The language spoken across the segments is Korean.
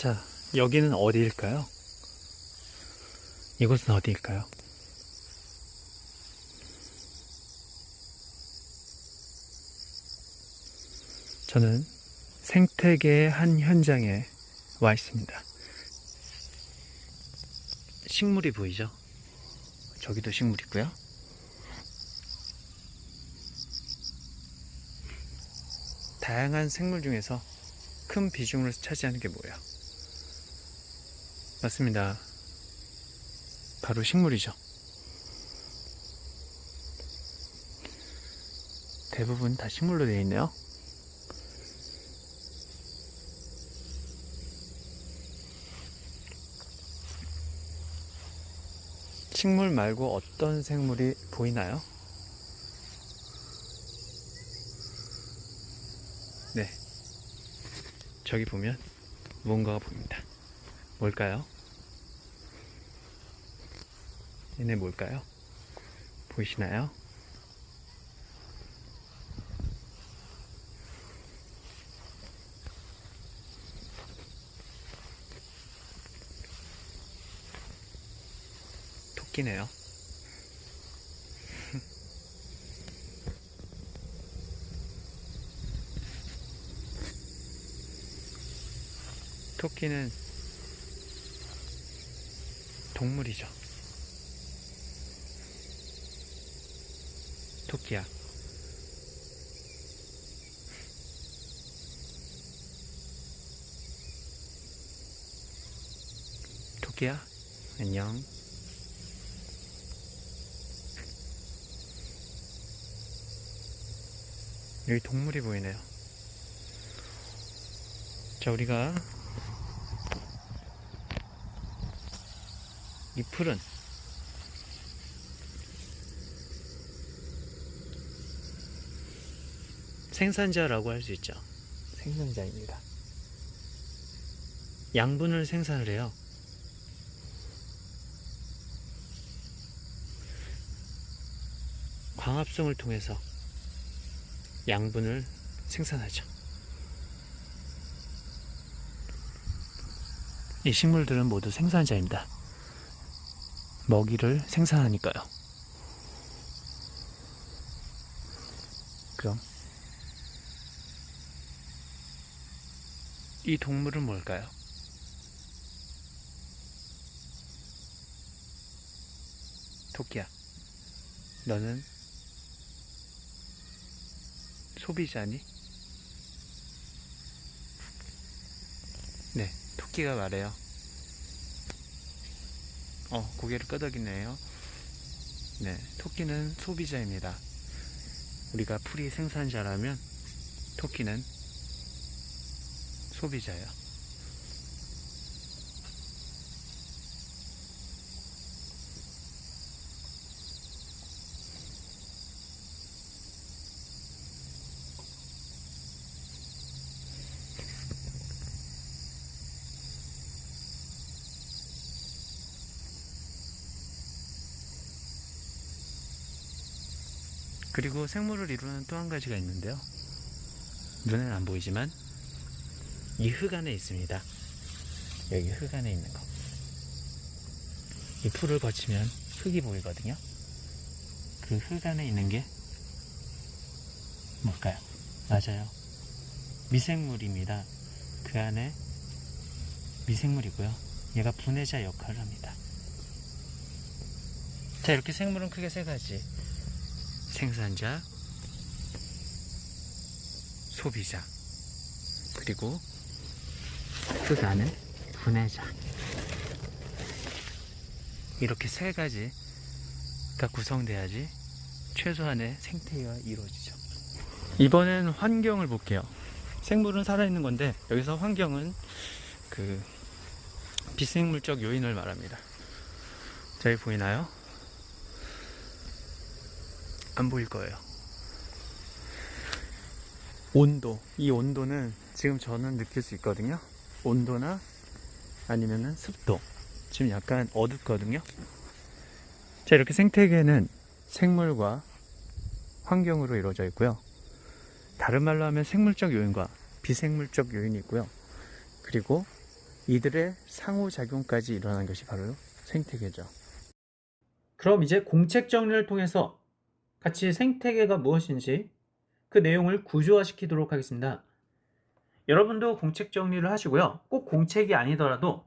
자, 여기는 어디일까요? 이곳은 어디일까요? 저는 생태계의 한 현장에 와 있습니다. 식물이 보이죠? 저기도 식물 있고요. 다양한 생물 중에서 큰 비중을 차지하는 게 뭐예요? 맞습니다. 바로 식물이죠. 대부분 다 식물로 되어 있네요. 식물 말고 어떤 생물이 보이나요? 네. 저기 보면 무언가가 보입니다. 뭘까요? 얘네 뭘까요? 보이시나요? 토끼네요. 토끼는 동물이죠. 토끼야. 토끼야, 안녕. 여기 동물이 보이네요. 자, 우리가 이 풀은 생산자라고 할 수 있죠. 생산자입니다. 양분을 생산을 해요. 광합성을 통해서 양분을 생산하죠. 이 식물들은 모두 생산자입니다. 먹이를 생산하니까요. 그럼 이 동물은 뭘까요? 토끼야, 너는 소비자니? 네, 토끼가 말해요. 고개를 끄덕이네요. 네, 토끼는 소비자입니다. 우리가 풀이 생산자라면 토끼는 소비자예요. 그리고 생물을 이루는 또 한 가지가 있는데요. 눈에는 안 보이지만 이 흙 안에 있습니다. 여기 흙 안에 있는 거. 이 풀을 거치면 흙이 보이거든요. 그 흙 안에 있는 게 뭘까요? 맞아요. 미생물입니다. 그 안에 미생물이고요. 얘가 분해자 역할을 합니다. 자, 이렇게 생물은 크게 세 가지. 생산자, 소비자, 그리고 흙 안에 분해자. 이렇게 세 가지가 구성돼야지 최소한의 생태계가 이루어지죠. 이번엔 환경을 볼게요. 생물은 살아있는 건데 여기서 환경은 그 비생물적 요인을 말합니다. 자, 여기 보이나요? 안 보일 거예요. 온도. 이 온도는 지금 저는 느낄 수 있거든요. 온도나 아니면은 습도. 지금 약간 어둡거든요. 자, 이렇게 생태계는 생물과 환경으로 이루어져 있고요. 다른 말로 하면 생물적 요인과 비생물적 요인이 있고요. 그리고 이들의 상호작용까지 일어나는 것이 바로 생태계죠. 그럼 이제 공책 정리를 통해서 같이 생태계가 무엇인지 그 내용을 구조화시키도록 하겠습니다. 여러분도 공책 정리를 하시고요. 꼭 공책이 아니더라도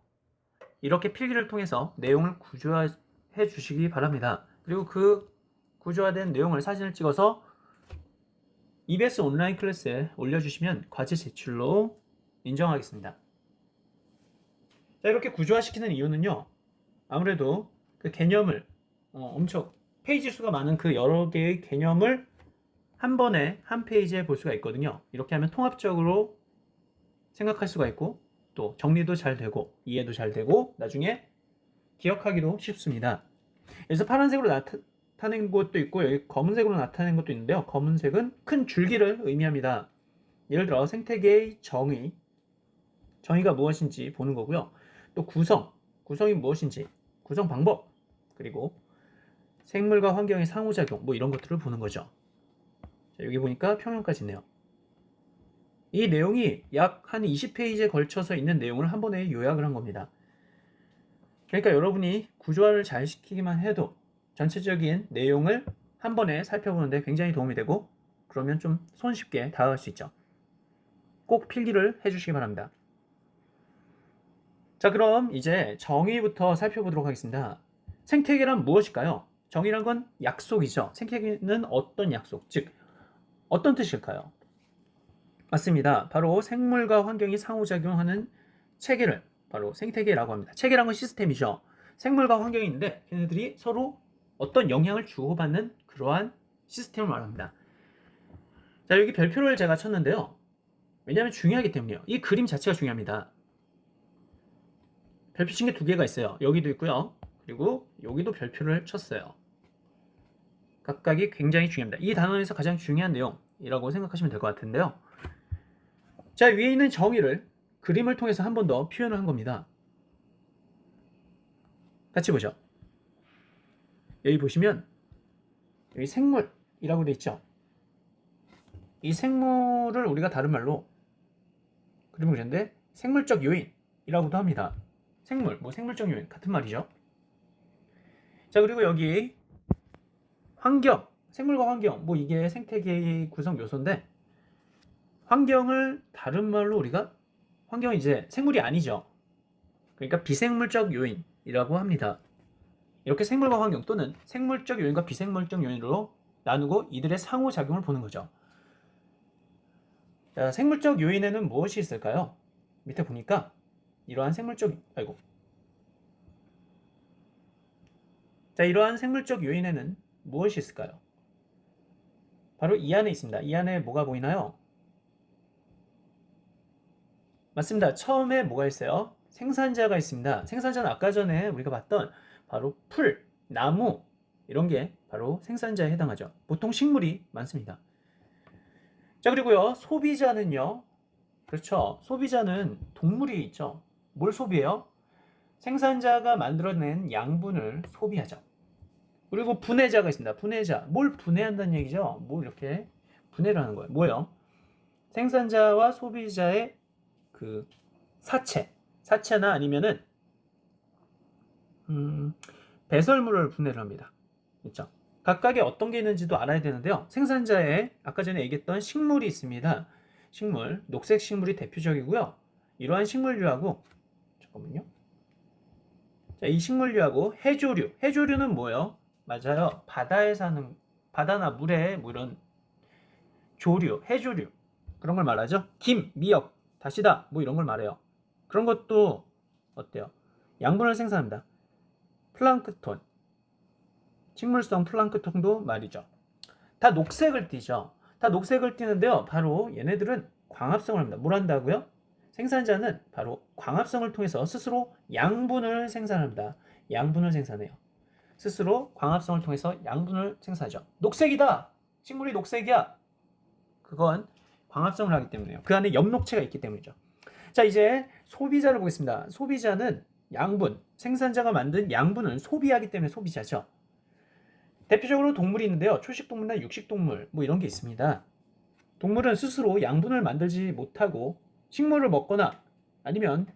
이렇게 필기를 통해서 내용을 구조화해 주시기 바랍니다. 그리고 그 구조화된 내용을 사진을 찍어서 EBS 온라인 클래스에 올려주시면 과제 제출로 인정하겠습니다. 자, 이렇게 구조화시키는 이유는요. 아무래도 그 개념을 엄청 페이지 수가 많은 그 여러 개의 개념을 한 번에 한 페이지에 볼 수가 있거든요. 이렇게 하면 통합적으로 생각할 수가 있고 또 정리도 잘 되고 이해도 잘 되고 나중에 기억하기도 쉽습니다. 그래서 파란색으로 나타낸 것도 있고 여기 검은색으로 나타낸 것도 있는데요. 검은색은 큰 줄기를 의미합니다. 예를 들어 생태계의 정의가 무엇인지 보는 거고요. 또 구성이 무엇인지, 구성 방법, 그리고 생물과 환경의 상호작용 뭐 이런 것들을 보는 거죠. 자, 여기 보니까 평형까지 있네요. 이 내용이 약 한 20페이지에 걸쳐서 있는 내용을 한 번에 요약을 한 겁니다. 그러니까 여러분이 구조화를 잘 시키기만 해도 전체적인 내용을 한 번에 살펴보는데 굉장히 도움이 되고 그러면 좀 손쉽게 다가갈 수 있죠. 꼭 필기를 해주시기 바랍니다. 자, 그럼 이제 정의부터 살펴보도록 하겠습니다. 생태계란 무엇일까요? 정의란 건 약속이죠. 생태계는 어떤 약속, 즉 어떤 뜻일까요? 맞습니다. 바로 생물과 환경이 상호작용하는 체계를 바로 생태계라고 합니다. 체계란 건 시스템이죠. 생물과 환경이 있는데 걔네들이 서로 어떤 영향을 주고받는 그러한 시스템을 말합니다. 자, 여기 별표를 제가 쳤는데요. 왜냐하면 중요하기 때문이에요. 이 그림 자체가 중요합니다. 별표 친 게 두 개가 있어요. 여기도 있고요. 그리고 여기도 별표를 쳤어요. 각각이 굉장히 중요합니다. 이 단원에서 가장 중요한 내용이라고 생각하시면 될 것 같은데요. 자, 위에 있는 정의를 그림을 통해서 한 번 더 표현을 한 겁니다. 같이 보죠. 여기 보시면 여기 생물이라고 되어 있죠. 이 생물을 우리가 다른 말로 그림을 그렸는데 생물적 요인이라고도 합니다. 생물적 요인 같은 말이죠. 자, 그리고 여기 환경, 생물과 환경, 뭐 이게 생태계의 구성 요소인데 환경을 다른 말로 우리가 환경은 이제 생물이 아니죠. 그러니까 비생물적 요인이라고 합니다. 이렇게 생물과 환경 또는 생물적 요인과 비생물적 요인으로 나누고 이들의 상호작용을 보는 거죠. 자, 생물적 요인에는 무엇이 있을까요? 밑에 보니까 이러한 생물적 요인에는 무엇이 있을까요? 바로 이 안에 있습니다. 이 안에 뭐가 보이나요? 맞습니다. 처음에 뭐가 있어요? 생산자가 있습니다. 생산자는 아까 전에 우리가 봤던 바로 풀, 나무 이런 게 바로 생산자에 해당하죠. 보통 식물이 많습니다. 자, 그리고요. 소비자는요. 그렇죠. 소비자는 동물이 있죠. 뭘 소비해요? 생산자가 만들어낸 양분을 소비하죠. 그리고 분해자가 있습니다. 분해자. 뭘 분해한다는 얘기죠? 뭘 이렇게 분해를 하는 거예요. 뭐예요? 생산자와 소비자의 그 사체나 아니면은 배설물을 분해를 합니다. 그렇죠? 각각의 어떤 게 있는지도 알아야 되는데요. 생산자의 아까 전에 얘기했던 식물이 있습니다. 식물, 녹색 식물이 대표적이고요. 이러한 식물류하고 잠깐만요. 자, 이 식물류하고 해조류는 뭐예요? 맞아요. 바다에 사는 바다나 물에 뭐 이런 조류, 해조류 그런 걸 말하죠. 김, 미역, 다시다 뭐 이런 걸 말해요. 그런 것도 어때요? 양분을 생산합니다. 플랑크톤, 식물성 플랑크톤도 말이죠. 다 녹색을 띠죠. 다 녹색을 띠는데요. 바로 얘네들은 광합성을 합니다. 뭘 한다고요? 생산자는 바로 광합성을 통해서 스스로 양분을 생산합니다. 양분을 생산해요. 스스로 광합성을 통해서 양분을 생산하죠. 녹색이다. 식물이 녹색이야. 그건 광합성을 하기 때문에요. 그 안에 엽록체가 있기 때문이죠. 자, 이제 소비자를 보겠습니다. 소비자는 양분, 생산자가 만든 양분을 소비하기 때문에 소비자죠. 대표적으로 동물이 있는데요. 초식동물이나 육식동물 뭐 이런 게 있습니다. 동물은 스스로 양분을 만들지 못하고 식물을 먹거나 아니면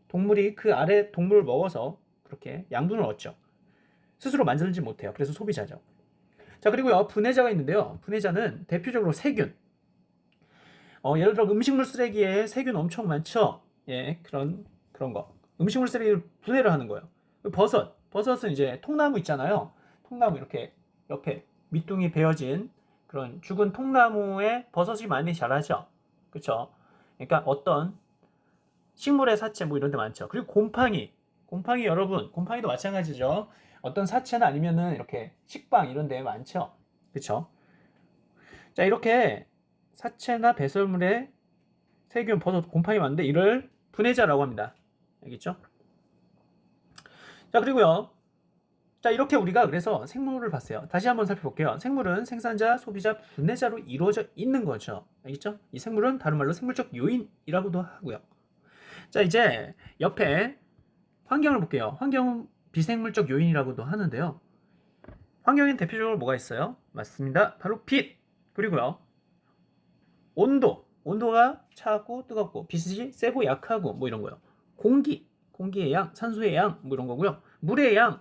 동물이 그 아래 동물을 먹어서 그렇게 양분을 얻죠. 스스로 만들지 못해요. 그래서 소비자죠. 자, 그리고요, 분해자가 있는데요. 분해자는 대표적으로 세균. 예를 들어 음식물 쓰레기에 세균 엄청 많죠. 예, 그런 거. 음식물 쓰레기를 분해를 하는 거예요. 버섯은 이제 통나무 있잖아요. 통나무 이렇게 옆에 밑둥이 베어진 그런 죽은 통나무에 버섯이 많이 자라죠. 그렇죠? 그러니까 어떤 식물의 사체 뭐 이런 데 많죠. 그리고 곰팡이 여러분, 곰팡이도 마찬가지죠. 어떤 사체나 아니면은 이렇게 식빵 이런 데 많죠. 그렇죠? 자, 이렇게 사체나 배설물에 세균, 버섯, 곰팡이 많은데 이를 분해자라고 합니다. 알겠죠? 자, 그리고요. 자, 이렇게 우리가 그래서 생물을 봤어요. 다시 한번 살펴볼게요. 생물은 생산자, 소비자, 분해자로 이루어져 있는 거죠. 알겠죠? 이 생물은 다른 말로 생물적 요인이라고도 하고요. 자, 이제 옆에 환경을 볼게요. 환경은 비생물적 요인이라고도 하는데요. 환경엔 대표적으로 뭐가 있어요? 맞습니다. 바로 빛. 그리고요. 온도가 차고 뜨겁고, 빛이 세고 약하고 뭐 이런 거요. 공기의 양, 산소의 양 뭐 이런 거고요. 물의 양,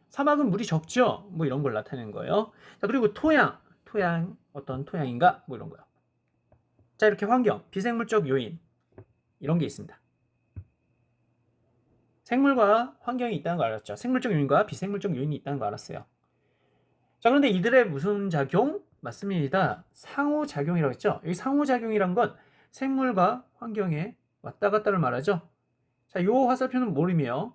사막은 물이 적죠. 뭐 이런 걸 나타내는 거예요. 자, 그리고 토양 어떤 토양인가 뭐 이런 거요. 자, 이렇게 환경, 비생물적 요인 이런 게 있습니다. 생물과 환경이 있다는 거 알았죠? 생물적 요인과 비생물적 요인이 있다는 거 알았어요. 자, 그런데 이들의 무슨 작용? 맞습니다. 상호작용이라고 했죠? 여기 상호작용이란 건 생물과 환경에 왔다 갔다를 말하죠. 자, 요 화살표는 뭘 의미해요?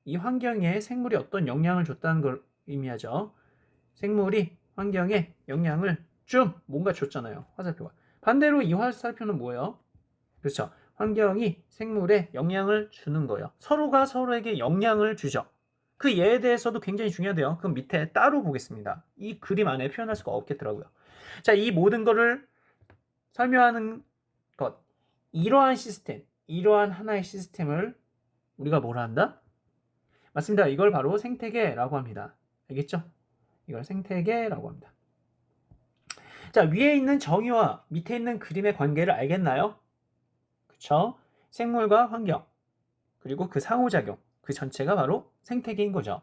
이 환경에 생물이 어떤 영향을 줬다는 걸 의미하죠. 생물이 환경에 영향을 뭔가 줬잖아요. 화살표가. 반대로 이 화살표는 뭐예요? 그렇죠. 환경이 생물에 영향을 주는 거예요. 서로가 서로에게 영향을 주죠. 그 예에 대해서도 굉장히 중요한데요. 그럼 밑에 따로 보겠습니다. 이 그림 안에 표현할 수가 없겠더라고요. 자, 이 모든 거를 설명하는 것, 이러한 하나의 시스템을 우리가 뭐라 한다? 맞습니다. 이걸 바로 생태계라고 합니다. 알겠죠? 이걸 생태계라고 합니다. 자, 위에 있는 정의와 밑에 있는 그림의 관계를 알겠나요? 그쵸? 생물과 환경, 그리고 그 상호작용, 그 전체가 바로 생태계인 거죠.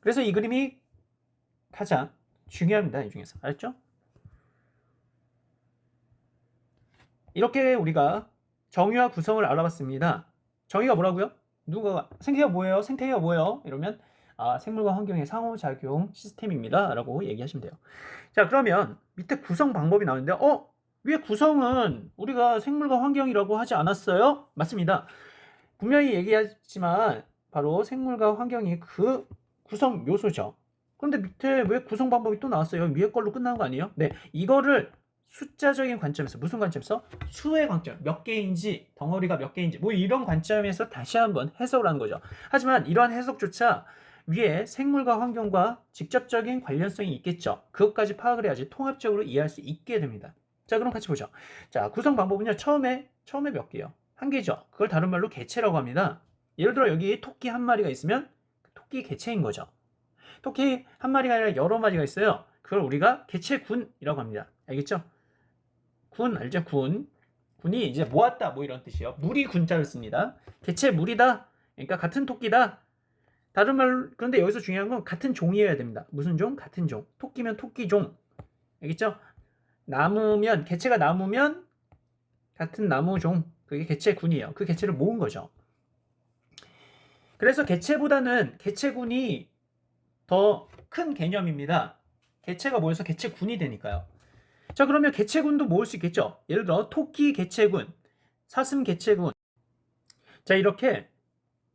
그래서 이 그림이 가장 중요합니다. 이 중에서. 알았죠? 이렇게 우리가 정의와 구성을 알아봤습니다. 정의가 뭐라고요? 생태계가 뭐예요? 생태계가 뭐예요? 이러면 생물과 환경의 상호작용 시스템입니다. 라고 얘기하시면 돼요. 자, 그러면 밑에 구성 방법이 나오는데 왜 구성은 우리가 생물과 환경이라고 하지 않았어요? 맞습니다. 분명히 얘기하지만 바로 생물과 환경이 그 구성 요소죠. 그런데 밑에 왜 구성 방법이 또 나왔어요? 위에 걸로 끝나는 거 아니에요? 네, 이거를 숫자적인 관점에서, 무슨 관점에서? 수의 관점, 몇 개인지, 덩어리가 몇 개인지 뭐 이런 관점에서 다시 한번 해석을 하는 거죠. 하지만 이러한 해석조차 위에 생물과 환경과 직접적인 관련성이 있겠죠. 그것까지 파악을 해야지 통합적으로 이해할 수 있게 됩니다. 자, 그럼 같이 보죠. 자, 구성 방법은요. 처음에 몇 개요? 한 개죠. 그걸 다른 말로 개체라고 합니다. 예를 들어 여기 토끼 한 마리가 있으면 토끼 개체인 거죠. 토끼 한 마리가 아니라 여러 마리가 있어요. 그걸 우리가 개체군이라고 합니다. 알겠죠? 군 알죠? 군이 이제 모았다 뭐 이런 뜻이에요. 무리 군자를 씁니다. 개체 무리다. 그러니까 같은 토끼다. 다른 말 그런데 여기서 중요한 건 같은 종이어야 됩니다. 무슨 종? 같은 종. 토끼면 토끼종. 알겠죠? 개체가 나무면 같은 나무종. 그게 개체군이에요. 그 개체를 모은 거죠. 그래서 개체군이 더 큰 개념입니다. 개체가 모여서 개체군이 되니까요. 자, 그러면 개체군도 모을 수 있겠죠. 예를 들어 토끼 개체군, 사슴 개체군. 자, 이렇게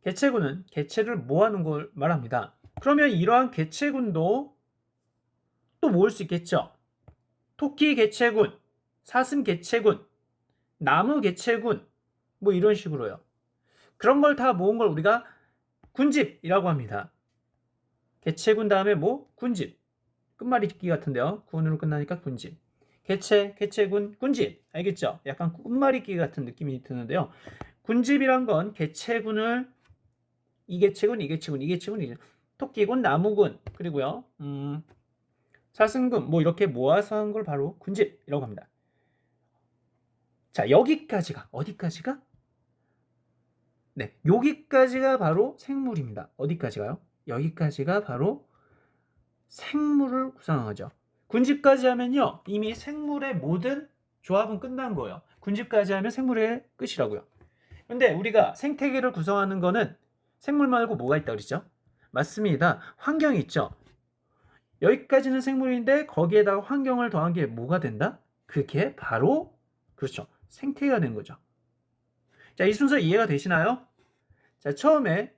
개체군은 개체를 모아놓은 걸 말합니다. 그러면 이러한 개체군도 또 모을 수 있겠죠. 토끼 개체군, 사슴 개체군, 나무 개체군 뭐 이런 식으로요. 그런 걸 다 모은 걸 우리가 군집이라고 합니다. 개체군 다음에 뭐? 군집. 끝말잇기 같은데요. 군으로 끝나니까 군집. 개체군, 군집. 알겠죠? 약간 끝말잇기 같은 느낌이 드는데요. 군집이란 건 개체군을 이 개체군, 토끼군, 나무군, 그리고요. 사슴군 뭐 이렇게 모아서 한 걸 바로 군집이라고 합니다. 자, 여기까지가 어디까지가? 네, 여기까지가 바로 생물입니다. 어디까지가요? 여기까지가 바로 생물을 구성하죠. 군집까지 하면요, 이미 생물의 모든 조합은 끝난 거예요. 군집까지 하면 생물의 끝이라고요. 근데 우리가 생태계를 구성하는 거는 생물 말고 뭐가 있다고 그랬죠? 맞습니다. 환경이 있죠. 여기까지는 생물인데 거기에다가 환경을 더한 게 뭐가 된다? 그게 바로 그렇죠. 생태계가 되는 거죠. 자, 이 순서 이해가 되시나요? 자, 처음에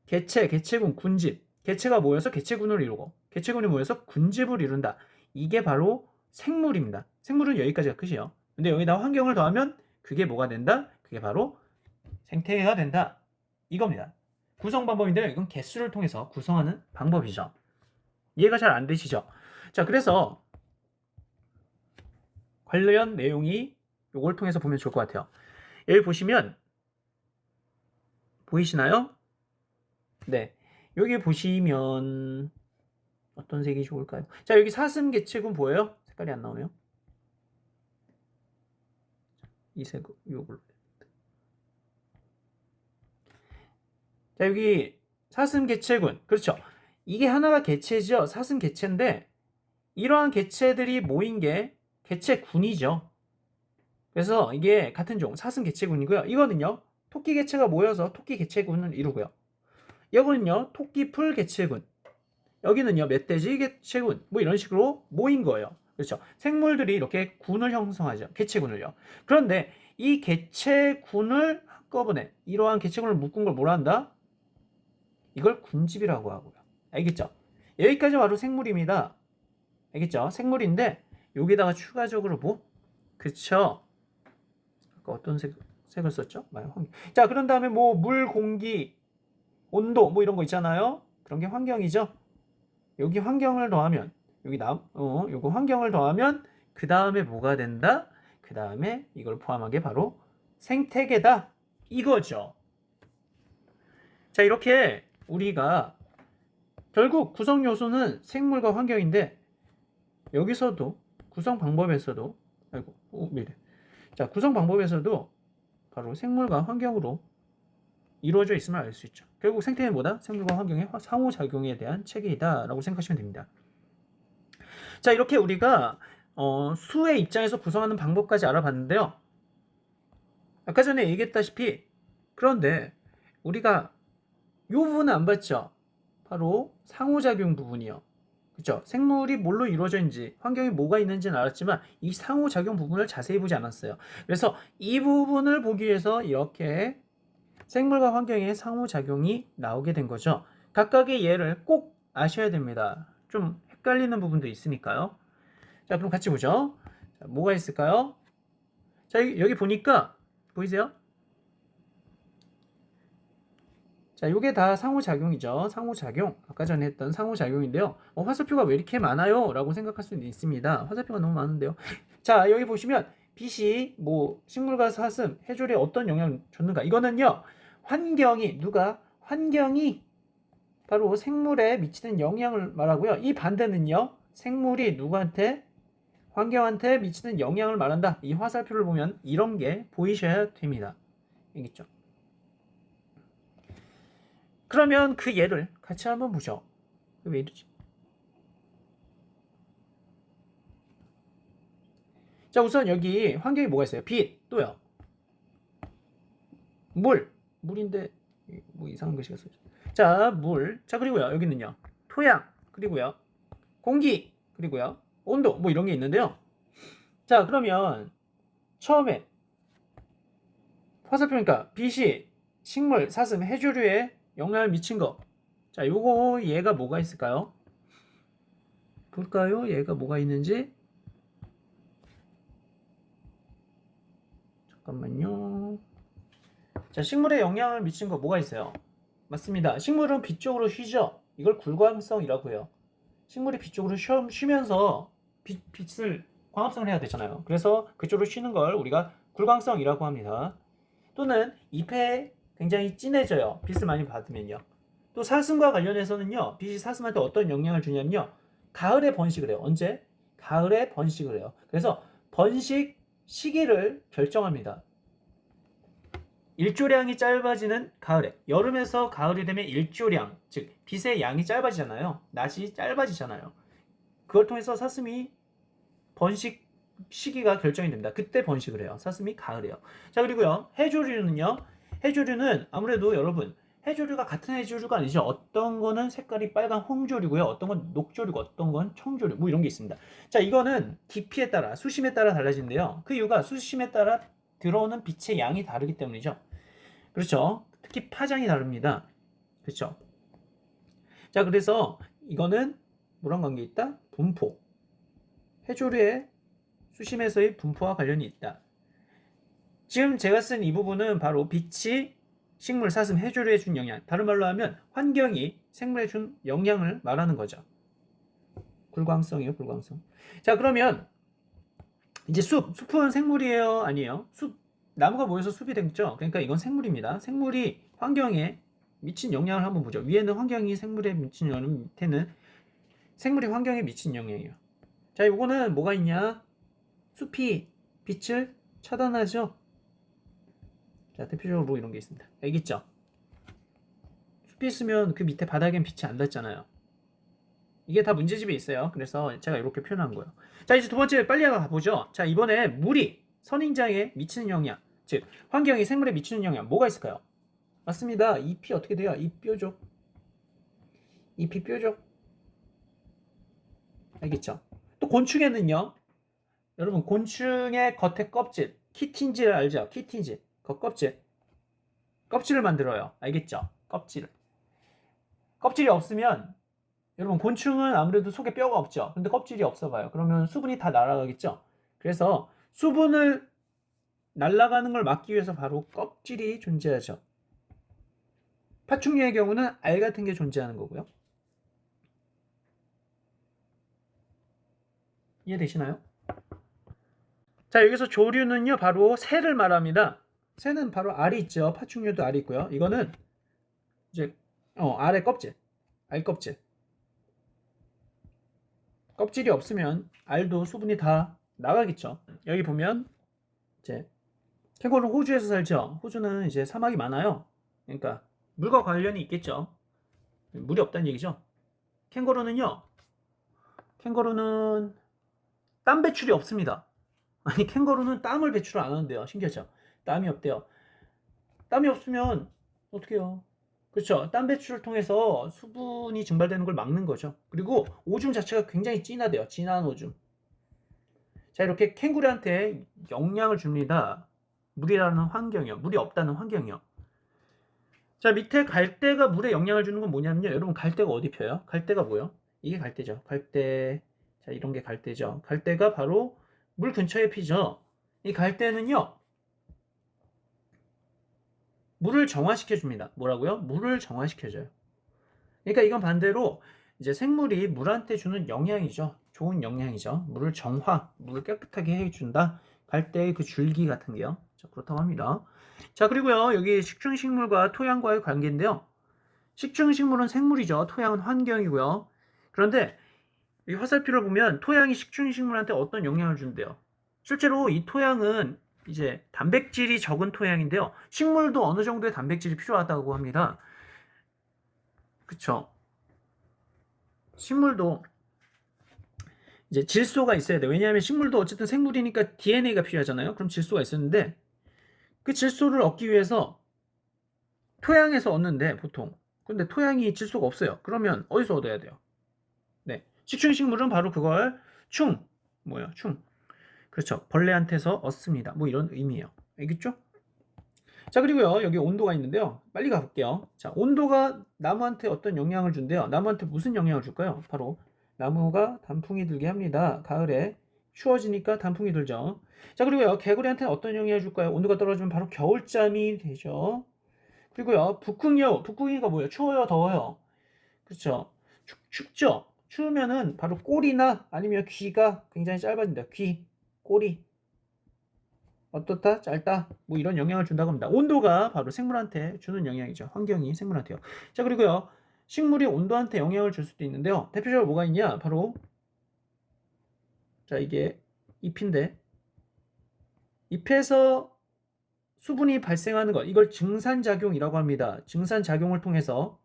개체, 개체군, 군집. 개체가 모여서 개체군을 이루고 개체군이 모여서 군집을 이룬다. 이게 바로 생물입니다. 생물은 여기까지가 끝이에요. 근데 여기다 환경을 더하면 그게 뭐가 된다? 그게 바로 생태계가 된다. 이겁니다. 구성 방법인데요. 이건 개수를 통해서 구성하는 방법이죠. 이해가 잘 안 되시죠? 자, 그래서 관련 내용이 이걸 통해서 보면 좋을 것 같아요. 여기 보시면 보이시나요? 네. 여기 보시면 어떤 색이 좋을까요? 자, 여기 사슴 개체군 보여요? 색깔이 안 나오네요. 이 색, 요걸로. 자, 여기 사슴 개체군. 그렇죠. 이게 하나가 개체죠. 사슴 개체인데 이러한 개체들이 모인 게 개체군이죠. 그래서 이게 같은 종 사슴 개체군이고요. 이거는요. 토끼 개체가 모여서 토끼 개체군을 이루고요. 여기는요. 토끼풀 개체군. 여기는요. 멧돼지 개체군. 뭐 이런 식으로 모인 거예요. 그렇죠. 생물들이 이렇게 군을 형성하죠. 개체군을요. 그런데 이 개체군을 한꺼번에 이러한 개체군을 묶은 걸 뭐라 한다? 이걸 군집이라고 하고요. 알겠죠? 여기까지 바로 생물입니다. 알겠죠? 생물인데 여기다가 추가적으로 뭐? 그쵸? 아까 어떤 색을 썼죠? 자, 그런 다음에 뭐 물, 공기, 온도 뭐 이런 거 있잖아요. 그런 게 환경이죠. 여기 환경을 더하면 여기 요거 환경을 더하면 그 다음에 뭐가 된다? 그 다음에 이걸 포함한 게 바로 생태계다. 이거죠. 자, 이렇게 우리가 결국 구성 요소는 생물과 환경인데 여기서도 구성 방법에서도 미래. 자, 구성 방법에서도 바로 생물과 환경으로 이루어져 있음을 알 수 있죠. 결국 생태계는 뭐다? 생물과 환경의 상호작용에 대한 체계이다 라고 생각하시면 됩니다. 자, 이렇게 우리가 수의 입장에서 구성하는 방법까지 알아봤는데요. 아까 전에 얘기했다시피 그런데 우리가 이 부분은 안 봤죠? 바로 상호작용 부분이요. 그렇죠? 생물이 뭘로 이루어져 있는지 환경에 뭐가 있는지는 알았지만 이 상호작용 부분을 자세히 보지 않았어요. 그래서 이 부분을 보기 위해서 이렇게 생물과 환경의 상호작용이 나오게 된 거죠. 각각의 예를 꼭 아셔야 됩니다. 좀 헷갈리는 부분도 있으니까요. 자, 그럼 같이 보죠. 자, 뭐가 있을까요? 자, 여기 보니까 보이세요? 자, 이게 다 상호작용이죠. 상호작용. 아까 전에 했던 상호작용인데요. 화살표가 왜 이렇게 많아요? 라고 생각할 수는 있습니다. 화살표가 너무 많은데요. 자, 여기 보시면 빛이 뭐 식물과 사슴, 해조류에 어떤 영향을 줬는가? 이거는요. 환경이 바로 생물에 미치는 영향을 말하고요. 이 반대는요. 생물이 누구한테? 환경한테 미치는 영향을 말한다. 이 화살표를 보면 이런 게 보이셔야 됩니다. 알겠죠? 그러면 그 예를 같이 한번 보죠. 왜 이러지? 자, 우선 여기 환경이 뭐가 있어요? 빛, 또요. 물인데 뭐 이상한 글씨가 써져. 자, 물. 자, 그리고요. 여기는요. 토양, 그리고요. 공기, 그리고요. 온도 뭐 이런 게 있는데요. 자, 그러면 처음에 화살표니까 빛이 식물, 사슴, 해조류에 영향을 미친 거. 자, 요거 얘가 뭐가 있을까요? 볼까요? 얘가 뭐가 있는지. 잠깐만요. 자, 식물에 영향을 미친 거 뭐가 있어요? 맞습니다. 식물은 빛 쪽으로 쉬죠. 이걸 굴광성이라고 해요. 식물이 빛 쪽으로 쉬면서 빛을 광합성을 해야 되잖아요. 그래서 그쪽으로 쉬는 걸 우리가 굴광성이라고 합니다. 또는 잎에 굉장히 진해져요. 빛을 많이 받으면요. 또 사슴과 관련해서는요. 빛이 사슴한테 어떤 영향을 주냐면요. 가을에 번식을 해요. 언제? 가을에 번식을 해요. 그래서 번식 시기를 결정합니다. 일조량이 짧아지는 가을에, 여름에서 가을이 되면 일조량, 즉 빛의 양이 짧아지잖아요. 낮이 짧아지잖아요. 그걸 통해서 사슴이 번식 시기가 결정이 됩니다. 그때 번식을 해요. 사슴이 가을에요. 자, 그리고요. 해조류는요. 해조류는 아무래도 여러분, 해조류가 같은 해조류가 아니죠. 어떤 거는 색깔이 빨간 홍조류고요. 어떤 건 녹조류고 어떤 건 청조류 뭐 이런 게 있습니다. 자, 이거는 깊이에 따라 수심에 따라 달라지는데요. 그 이유가 수심에 따라 들어오는 빛의 양이 다르기 때문이죠. 그렇죠. 특히 파장이 다릅니다. 그렇죠. 자, 그래서 이거는 뭐랑 관계 있다? 분포. 해조류의 수심에서의 분포와 관련이 있다. 지금 제가 쓴 이 부분은 바로 빛이 식물, 사슴, 해조류에 준 영향, 다른 말로 하면 환경이 생물에 준 영향을 말하는 거죠. 불광성이에요, 불광성. 자, 그러면 이제 숲은 생물이에요, 아니에요? 나무가 모여서 숲이 됐죠. 그러니까 이건 생물입니다. 생물이 환경에 미친 영향을 한번 보죠. 위에는 환경이 생물에 미친 영향, 밑에는 생물이 환경에 미친 영향이에요. 자, 이거는 뭐가 있냐? 숲이 빛을 차단하죠. 자, 대표적으로 뭐 이런 게 있습니다. 알겠죠? 숲이 있으면 그 밑에 바닥엔 빛이 안 닿잖아요. 이게 다 문제집에 있어요. 그래서 제가 이렇게 표현한 거예요. 자, 이제 두 번째 빨리 가보죠. 자, 이번에 물이 선인장에 미치는 영향, 즉 환경이 생물에 미치는 영향 뭐가 있을까요? 맞습니다. 잎이 어떻게 돼요? 잎 뾰족. 잎이 뾰족. 알겠죠? 또 곤충에는요. 여러분 곤충의 겉에 껍질, 키틴질 알죠? 키틴질. 그 껍질을 만들어요. 알겠죠? 껍질이 없으면 여러분 곤충은 아무래도 속에 뼈가 없죠. 근데 껍질이 없어 봐요. 그러면 수분이 다 날아가겠죠. 그래서 수분을 날아가는 걸 막기 위해서 바로 껍질이 존재하죠. 파충류의 경우는 알 같은 게 존재하는 거고요. 이해되시나요? 자, 여기서 조류는요 바로 새를 말합니다. 새는 바로 알이 있죠. 파충류도 알이 있고요. 이거는 이제 알의 껍질, 알 껍질. 껍질이 없으면 알도 수분이 다 나가겠죠. 여기 보면 이제 캥거루는 호주에서 살죠. 호주는 이제 사막이 많아요. 그러니까 물과 관련이 있겠죠. 물이 없다는 얘기죠. 캥거루는 땀 배출이 없습니다. 아니 캥거루는 땀을 배출 안 하는데요. 신기하죠. 땀이 없대요. 땀이 없으면 어떻게 해요? 그렇죠. 땀 배출을 통해서 수분이 증발되는 걸 막는 거죠. 그리고 오줌 자체가 굉장히 진하대요. 진한 오줌. 자, 이렇게 캥거루한테 영향을 줍니다. 물이라는 환경이요. 물이 없다는 환경이요. 자, 밑에 갈대가 물에 영향을 주는 건 뭐냐면요. 여러분 갈대가 어디 펴요? 갈대가 뭐예요? 이게 갈대죠. 갈대. 자, 이런 게 갈대죠. 갈대가 바로 물 근처에 피죠. 이 갈대는요. 물을 정화시켜 줍니다. 뭐라고요? 물을 정화시켜 줘요. 그러니까 이건 반대로 이제 생물이 물한테 주는 영향이죠. 좋은 영향이죠. 물을 물을 깨끗하게 해준다. 갈대의 그 줄기 같은 게요. 자, 그렇다고 합니다. 자, 그리고요. 여기 식충식물과 토양과의 관계인데요. 식충식물은 생물이죠. 토양은 환경이고요. 그런데 이 화살표를 보면 토양이 식충식물한테 어떤 영향을 준대요. 실제로 이 토양은 이제 단백질이 적은 토양인데요. 식물도 어느 정도의 단백질이 필요하다고 합니다. 그쵸? 식물도 이제 질소가 있어야 돼. 왜냐하면 식물도 어쨌든 생물이니까 DNA가 필요하잖아요. 그럼 질소가 있었는데 그 질소를 얻기 위해서 토양에서 얻는데 보통. 근데 토양이 질소가 없어요. 그러면 어디서 얻어야 돼요? 네. 식충식물은 바로 그걸 충. 그렇죠. 벌레한테서 얻습니다. 뭐 이런 의미예요. 알겠죠? 자, 그리고요. 여기 온도가 있는데요. 빨리 가볼게요. 자, 온도가 나무한테 어떤 영향을 준대요. 나무한테 무슨 영향을 줄까요? 바로 나무가 단풍이 들게 합니다. 가을에 추워지니까 단풍이 들죠. 자, 그리고요. 개구리한테 어떤 영향을 줄까요? 온도가 떨어지면 바로 겨울잠이 되죠. 그리고요. 북극이가 뭐예요? 추워요, 더워요? 그렇죠. 춥죠. 추우면은 바로 꼬리나 아니면 귀가 굉장히 짧아진다. 귀, 꼬리. 어떻다? 짧다? 뭐 이런 영향을 준다고 합니다. 온도가 바로 생물한테 주는 영향이죠. 환경이 생물한테요. 자, 그리고요. 식물이 온도한테 영향을 줄 수도 있는데요. 대표적으로 뭐가 있냐? 바로 자, 이게 잎인데 잎에서 수분이 발생하는 것, 이걸 증산작용이라고 합니다. 증산작용을 통해서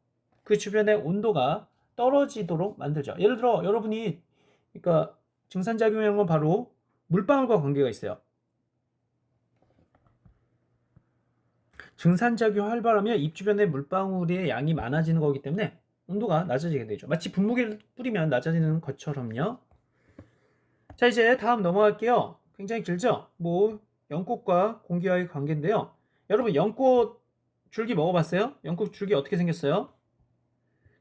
그 주변의 온도가 떨어지도록 만들죠. 예를 들어 여러분이 그러니까 증산작용이라는 건 바로 물방울과 관계가 있어요. 증산작용이 활발하면 입 주변의 물방울의 양이 많아지는 거기 때문에 온도가 낮아지게 되죠. 마치 분무기를 뿌리면 낮아지는 것처럼요. 자, 이제 다음 넘어갈게요. 굉장히 길죠? 뭐 연꽃과 공기와의 관계인데요. 여러분 연꽃 줄기 먹어봤어요? 연꽃 줄기 어떻게 생겼어요?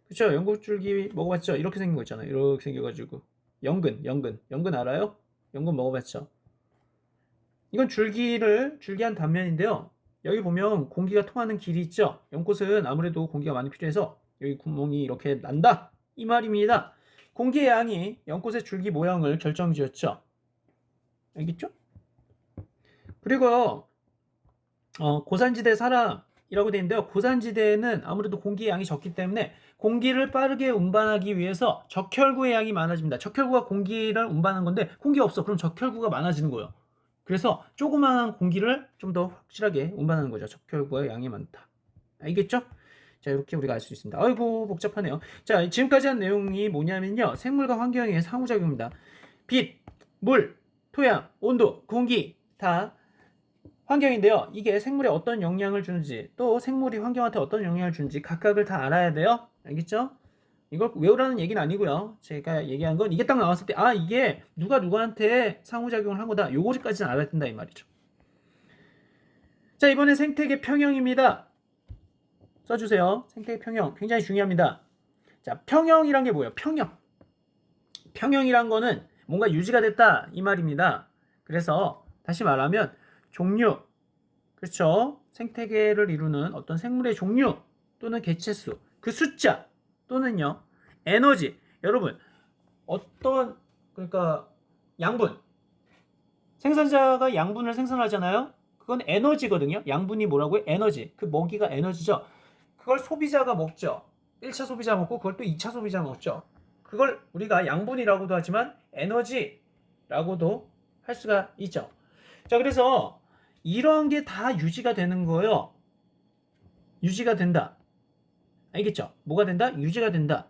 그쵸? 연꽃 줄기 먹어봤죠? 이렇게 생긴 거 있잖아요. 이렇게 생겨가지고 연근 알아요? 연근 먹어봤죠? 이건 줄기한 단면인데요. 여기 보면 공기가 통하는 길이 있죠? 연꽃은 아무래도 공기가 많이 필요해서 여기 구멍이 이렇게 난다! 이 말입니다. 공기의 양이 연꽃의 줄기 모양을 결정지었죠? 알겠죠? 그리고 고산지대 사람이라고 되어 있는데요. 고산지대에는 아무래도 공기의 양이 적기 때문에 공기를 빠르게 운반하기 위해서 적혈구의 양이 많아집니다. 적혈구가 공기를 운반하는 건데 공기가 없어. 그럼 적혈구가 많아지는 거예요. 그래서 조그마한 공기를 좀 더 확실하게 운반하는 거죠. 적혈구의 양이 많다. 알겠죠? 자, 이렇게 우리가 알 수 있습니다. 아이고 복잡하네요. 자, 지금까지 한 내용이 뭐냐면요. 생물과 환경의 상호작용입니다. 빛, 물, 토양, 온도, 공기 다 환경인데요. 이게 생물에 어떤 영향을 주는지 또 생물이 환경한테 어떤 영향을 주는지 각각을 다 알아야 돼요. 알겠죠? 이걸 외우라는 얘기는 아니고요. 제가 얘기한 건 이게 딱 나왔을 때 이게 누가 누구한테 상호작용을 한 거다. 요거까지는 알아야 된다 이 말이죠. 자, 이번엔 생태계 평형입니다. 써주세요. 생태계 평형 굉장히 중요합니다. 자, 평형이란 게 뭐예요? 평형이란 거는 뭔가 유지가 됐다 이 말입니다. 그래서 다시 말하면 종류, 그렇죠? 생태계를 이루는 어떤 생물의 종류 또는 개체수, 그 숫자 또는요 에너지. 여러분 어떤 그러니까 양분, 생산자가 양분을 생산하잖아요. 그건 에너지거든요. 양분이 뭐라고요? 에너지. 그 먹이가 에너지죠. 그걸 소비자가 먹죠. 1차 소비자 먹고 그걸 또 2차 소비자 먹죠. 그걸 우리가 양분이라고도 하지만 에너지라고도 할 수가 있죠. 자, 그래서 이런 게 다 유지가 되는 거예요. 유지가 된다. 알겠죠? 뭐가 된다? 유지가 된다.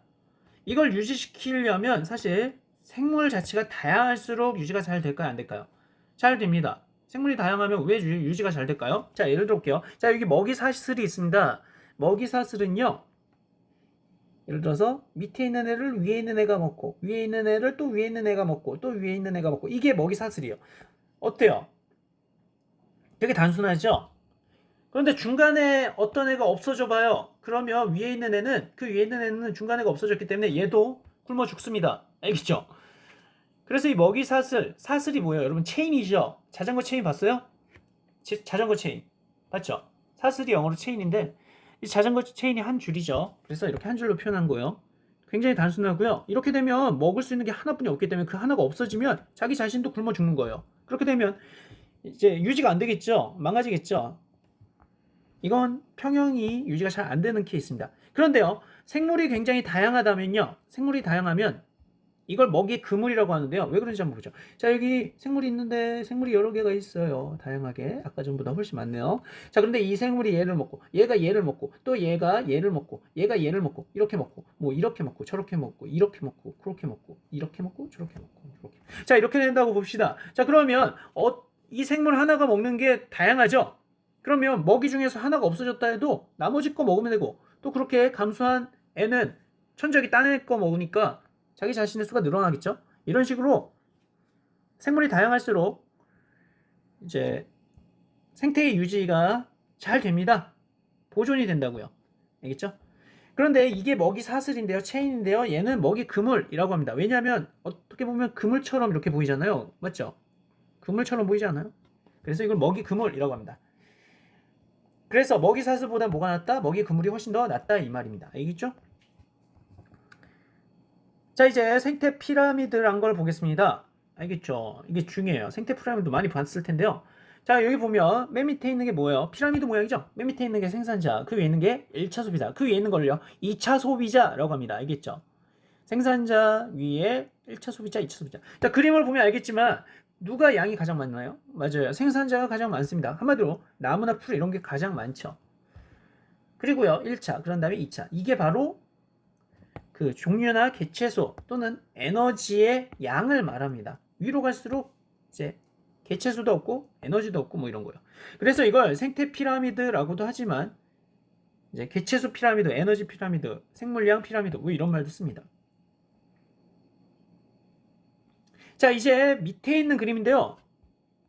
이걸 유지시키려면 사실 생물 자체가 다양할수록 유지가 잘 될까요? 안 될까요? 잘 됩니다. 생물이 다양하면 왜 유지가 잘 될까요? 자, 예를 들어볼게요. 자, 여기 먹이사슬이 있습니다. 먹이사슬은요. 예를 들어서 밑에 있는 애를 위에 있는 애가 먹고 위에 있는 애를 또 위에 있는 애가 먹고 또 위에 있는 애가 먹고 이게 먹이사슬이에요. 어때요? 되게 단순하죠? 그런데 중간에 어떤 애가 없어져 봐요. 그러면 위에 있는 애는 그 위에 있는 애는 중간에 애가 없어졌기 때문에 얘도 굶어 죽습니다. 알겠죠? 그래서 이 사슬이 뭐예요? 여러분 체인이죠? 자전거 체인 봤어요? 자전거 체인 봤죠? 사슬이 영어로 체인인데 이 자전거 체인이 한 줄이죠. 그래서 이렇게 한 줄로 표현한 거예요. 굉장히 단순하고요. 이렇게 되면 먹을 수 있는 게 하나뿐이 없기 때문에 그 하나가 없어지면 자기 자신도 굶어 죽는 거예요. 그렇게 되면 이제 유지가 안 되겠죠? 망가지겠죠? 이건 평형이 유지가 잘 안 되는 케이스입니다. 그런데요, 생물이 굉장히 다양하다면요, 생물이 다양하면 이걸 먹이 그물이라고 하는데요. 왜 그런지 한번 보죠. 자, 여기 생물이 있는데 생물이 여러 개가 있어요. 다양하게. 아까 전보다 훨씬 많네요. 자, 그런데 이 생물이 얘를 먹고 얘가 얘를 먹고 또 얘가 얘를 먹고 얘가 얘를 먹고 이렇게 먹고 뭐 이렇게 먹고 저렇게 먹고 이렇게 먹고 그렇게 먹고 이렇게 먹고 저렇게 먹고 이렇게. 자, 이렇게 된다고 봅시다. 자, 그러면 이 생물 하나가 먹는 게 다양하죠? 그러면 먹이 중에서 하나가 없어졌다 해도 나머지 거 먹으면 되고 또 그렇게 감소한 애는 천적이 딴 애 거 먹으니까 자기 자신의 수가 늘어나겠죠? 이런 식으로 생물이 다양할수록 이제 생태계 유지가 잘 됩니다. 보존이 된다고요. 알겠죠? 그런데 이게 먹이 사슬인데요. 체인인데요. 얘는 먹이 그물이라고 합니다. 왜냐하면 어떻게 보면 그물처럼 이렇게 보이잖아요. 맞죠? 그물처럼 보이지 않아요? 그래서 이걸 먹이 그물이라고 합니다. 그래서 먹이 사슬보다 뭐가 낫다? 먹이 그물이 훨씬 더 낫다 이 말입니다. 알겠죠? 자, 이제 생태 피라미드란 걸 보겠습니다. 알겠죠? 이게 중요해요. 생태 피라미드 많이 봤을 텐데요. 자, 여기 보면 맨 밑에 있는 게 뭐예요? 피라미드 모양이죠? 맨 밑에 있는 게 생산자, 그 위에 있는 게 1차 소비자, 그 위에 있는 걸요 2차 소비자라고 합니다. 알겠죠? 생산자 위에 1차 소비자, 2차 소비자. 자, 그림을 보면 알겠지만 누가 양이 가장 많나요? 맞아요. 생산자가 가장 많습니다. 한마디로 나무나 풀 이런 게 가장 많죠. 그리고요. 1차, 그런 다음에 2차. 이게 바로 그 종류나 개체수 또는 에너지의 양을 말합니다. 위로 갈수록 이제 개체수도 없고 에너지도 없고 뭐 이런 거예요. 그래서 이걸 생태 피라미드라고도 하지만 이제 개체수 피라미드, 에너지 피라미드, 생물량 피라미드 뭐 이런 말도 씁니다. 자, 이제 밑에 있는 그림인데요.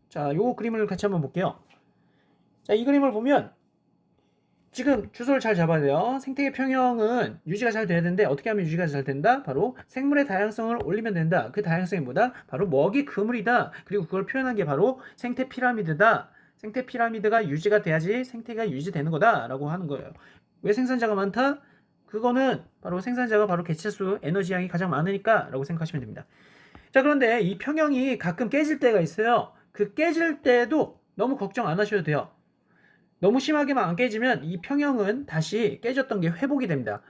자, 요 그림을 같이 한번 볼게요. 자, 이 그림을 보면 지금 주소를 잘 잡아야 돼요. 생태계 평형은 유지가 잘 돼야 되는데 어떻게 하면 유지가 잘 된다? 바로 생물의 다양성을 올리면 된다. 그 다양성이 뭐다? 바로 먹이 그물이다. 그리고 그걸 표현한 게 바로 생태 피라미드다. 생태 피라미드가 유지가 돼야지 생태가 유지되는 거다 라고 하는 거예요. 왜 생산자가 많다? 그거는 바로 생산자가 바로 개체수, 에너지 양이 가장 많으니까 라고 생각하시면 됩니다. 자, 그런데 이 평형이 가끔 깨질 때가 있어요. 그 깨질 때도 너무 걱정 안 하셔도 돼요. 너무 심하게만 안 깨지면 이 평형은 다시 깨졌던 게 회복이 됩니다.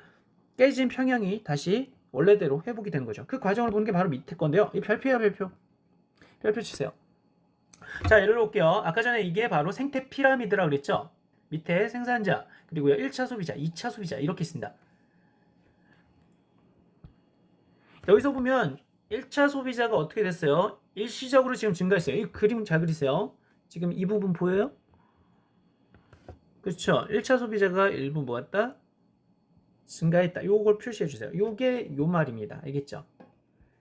깨진 평형이 다시 원래대로 회복이 되는 거죠. 그 과정을 보는 게 바로 밑에 건데요. 이 별표예요, 별표. 별표 치세요. 자, 예를 들어볼게요. 아까 전에 이게 바로 생태 피라미드라고 그랬죠? 밑에 생산자, 그리고요 1차 소비자, 2차 소비자 이렇게 있습니다. 여기서 보면 1차 소비자가 어떻게 됐어요? 일시적으로 지금 증가했어요. 이 그림 잘 그리세요. 지금 이 부분 보여요? 그렇죠. 1차 소비자가 일부 모았다. 증가했다. 요걸 표시해 주세요. 요게 요 말입니다. 알겠죠?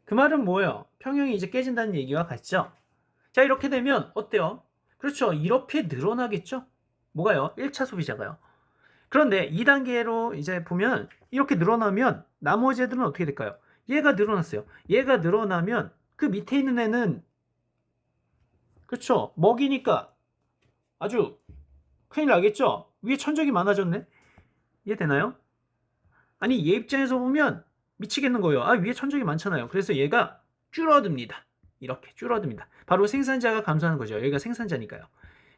그 말은 뭐예요? 평형이 이제 깨진다는 얘기와 같죠? 자, 이렇게 되면 어때요? 그렇죠. 이렇게 늘어나겠죠? 뭐가요? 1차 소비자가요. 그런데 2단계로 이제 보면 이렇게 늘어나면 나머지 애들은 어떻게 될까요? 얘가 늘어났어요. 얘가 늘어나면 그 밑에 있는 애는 그렇죠. 먹이니까 아주 큰일 나겠죠? 위에 천적이 많아졌네? 이해되나요? 아니, 얘 입장에서 보면 미치겠는 거예요. 아, 위에 천적이 많잖아요. 그래서 얘가 줄어듭니다. 이렇게 줄어듭니다. 바로 생산자가 감소하는 거죠. 여기가 생산자니까요.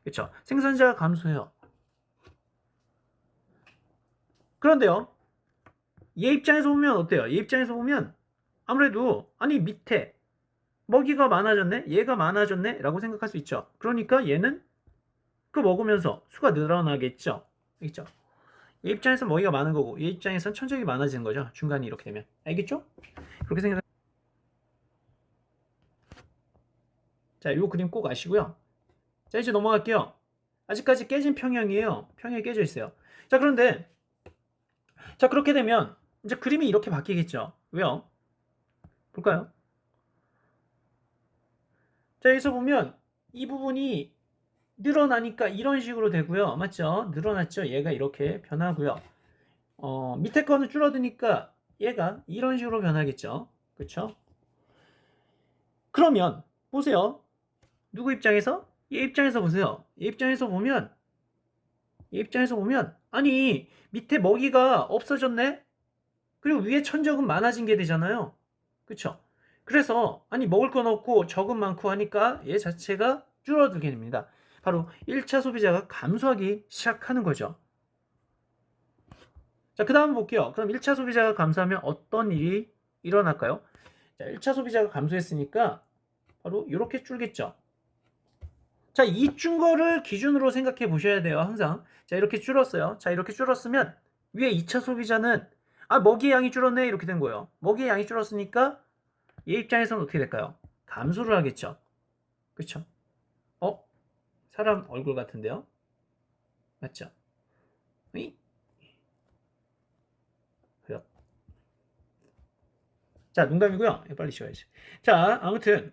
그렇죠? 생산자가 감소해요. 그런데요. 얘 입장에서 보면 어때요? 얘 입장에서 보면 아무래도 아니 밑에 먹이가 많아졌네? 얘가 많아졌네? 라고 생각할 수 있죠. 그러니까 얘는 그 먹으면서 수가 늘어나겠죠. 알겠죠? 얘 입장에서 먹이가 많은 거고 얘 입장에선 천적이 많아지는 거죠. 중간이 이렇게 되면. 알겠죠? 그렇게 생각. 자, 요 그림 꼭 아시고요. 자, 이제 넘어갈게요. 아직까지 깨진 평형이에요. 평형이 깨져 있어요. 자, 그런데 자, 그렇게 되면 이제 그림이 이렇게 바뀌겠죠. 왜요? 볼까요? 자, 여기서 보면 이 부분이 늘어나니까 이런 식으로 되고요. 맞죠? 늘어났죠? 얘가 이렇게 변하고요. 밑에 거는 줄어드니까 얘가 이런 식으로 변하겠죠. 그쵸? 그러면 보세요. 누구 입장에서? 얘 입장에서 보세요. 얘 입장에서 보면 아니 밑에 먹이가 없어졌네? 그리고 위에 천적은 많아진 게 되잖아요. 그쵸? 그래서 아니 먹을 건 없고 적은 많고 하니까 얘 자체가 줄어들게 됩니다. 바로 1차 소비자가 감소하기 시작하는 거죠. 자, 그 다음 볼게요. 그럼 1차 소비자가 감소하면 어떤 일이 일어날까요? 자, 1차 소비자가 감소했으니까 바로 이렇게 줄겠죠. 자, 이 준 거를 기준으로 생각해 보셔야 돼요. 항상. 자, 이렇게 줄었어요. 자, 이렇게 줄었으면 위에 2차 소비자는 아, 먹이의 양이 줄었네 이렇게 된 거예요. 먹이의 양이 줄었으니까 얘 입장에서는 어떻게 될까요? 감소를 하겠죠. 그쵸? 사람 얼굴 같은데요? 맞죠? 이? 그래요. 자, 농담이고요. 빨리 쉬어야지. 자, 아무튼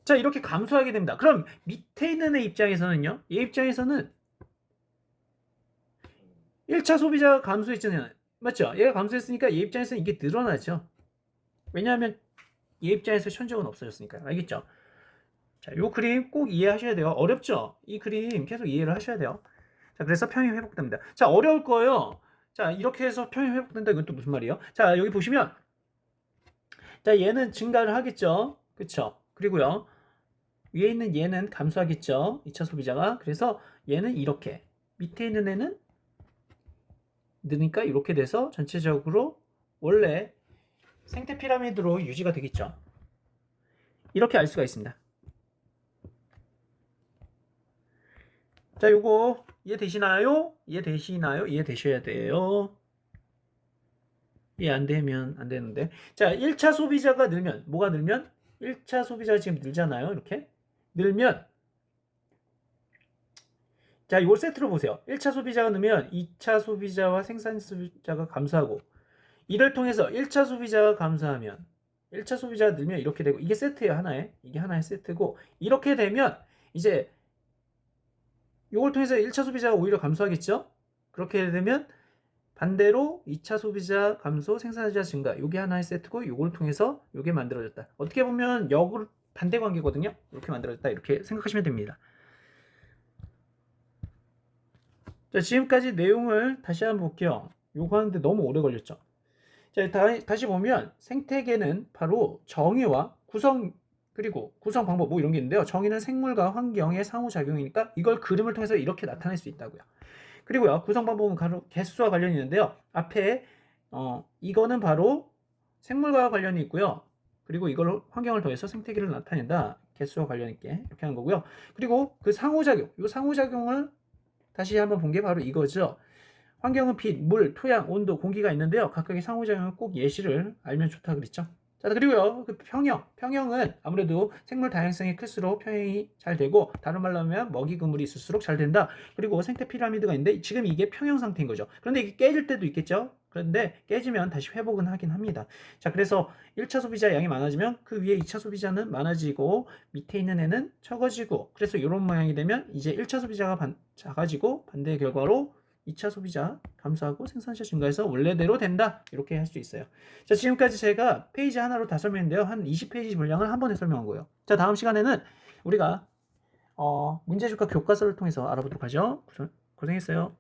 자, 이렇게 감소하게 됩니다. 그럼 밑에 있는 애 입장에서는요? 얘 입장에서는 1차 소비자가 감소했잖아요. 맞죠? 얘가 감소했으니까 얘 입장에서는 이게 늘어나죠. 왜냐하면 얘 입장에서 천적은 없어졌으니까요. 알겠죠? 자, 요 그림 꼭 이해하셔야 돼요. 어렵죠? 이 그림 계속 이해를 하셔야 돼요. 자, 그래서 평이 회복됩니다. 자, 어려울 거예요. 자, 이렇게 해서 평이 회복된다. 이건 또 무슨 말이에요? 자, 여기 보시면 자, 얘는 증가를 하겠죠. 그쵸? 그리고요. 위에 있는 얘는 감소하겠죠. 2차 소비자가. 그래서 얘는 이렇게. 밑에 있는 애는 느니까 이렇게 돼서 전체적으로 원래 생태 피라미드로 유지가 되겠죠. 이렇게 알 수가 있습니다. 자, 요거 이해되시나요? 이해되시나요? 이해되셔야 돼요. 이해 안 되면 안 되는데. 자, 1차 소비자가 늘면 뭐가 늘면? 1차 소비자가 지금 늘잖아요. 이렇게 늘면, 자, 요 세트로 보세요. 1차 소비자가 늘면 2차 소비자와 생산 소비자가 감소하고, 이를 통해서 1차 소비자가 감소하면 1차 소비자가 늘면 이렇게 되고, 이게 세트예요. 하나에. 이게 하나의 세트고, 이렇게 되면 이제 요걸 통해서 1차 소비자가 오히려 감소하겠죠? 그렇게 되면 반대로 2차 소비자 감소, 생산자 증가, 요게 하나의 세트고, 요걸 통해서 요게 만들어졌다. 어떻게 보면 역으로 반대 관계거든요. 이렇게 만들어졌다. 이렇게 생각하시면 됩니다. 자, 지금까지 내용을 다시 한번 볼게요. 요거 하는데 너무 오래 걸렸죠. 자, 다시 보면 생태계는 바로 정의와 구성, 그리고 구성 방법 뭐 이런 게 있는데요. 정의는 생물과 환경의 상호작용이니까 이걸 그림을 통해서 이렇게 나타낼 수 있다고요. 그리고요, 구성 방법은 개수와 관련이 있는데요. 앞에 이거는 바로 생물과 관련이 있고요. 그리고 이걸 환경을 더해서 생태계를 나타낸다. 개수와 관련 있게 이렇게 하는 거고요. 그리고 그 상호작용, 이 상호작용을 다시 한번 본 게 바로 이거죠. 환경은 빛, 물, 토양, 온도, 공기가 있는데요. 각각의 상호작용을 꼭 예시를 알면 좋다 그랬죠. 자, 그리고요, 그 평형은 아무래도 생물 다양성이 클수록 평형이 잘 되고, 다른 말로 하면 먹이 그물이 있을수록 잘 된다. 그리고 생태 피라미드가 있는데 지금 이게 평형 상태인 거죠. 그런데 이게 깨질 때도 있겠죠. 그런데 깨지면 다시 회복은 하긴 합니다. 자, 그래서 1차 소비자 양이 많아지면 그 위에 2차 소비자는 많아지고 밑에 있는 애는 적어지고, 그래서 이런 모양이 되면 이제 1차 소비자가 작아지고, 반대의 결과로 2차 소비자 감소하고 생산자 증가해서 원래대로 된다. 이렇게 할 수 있어요. 자, 지금까지 제가 페이지 하나로 다 설명했는데요. 한 20페이지 분량을 한 번에 설명한 거예요. 자, 다음 시간에는 우리가 문제집과 교과서를 통해서 알아보도록 하죠. 고생했어요.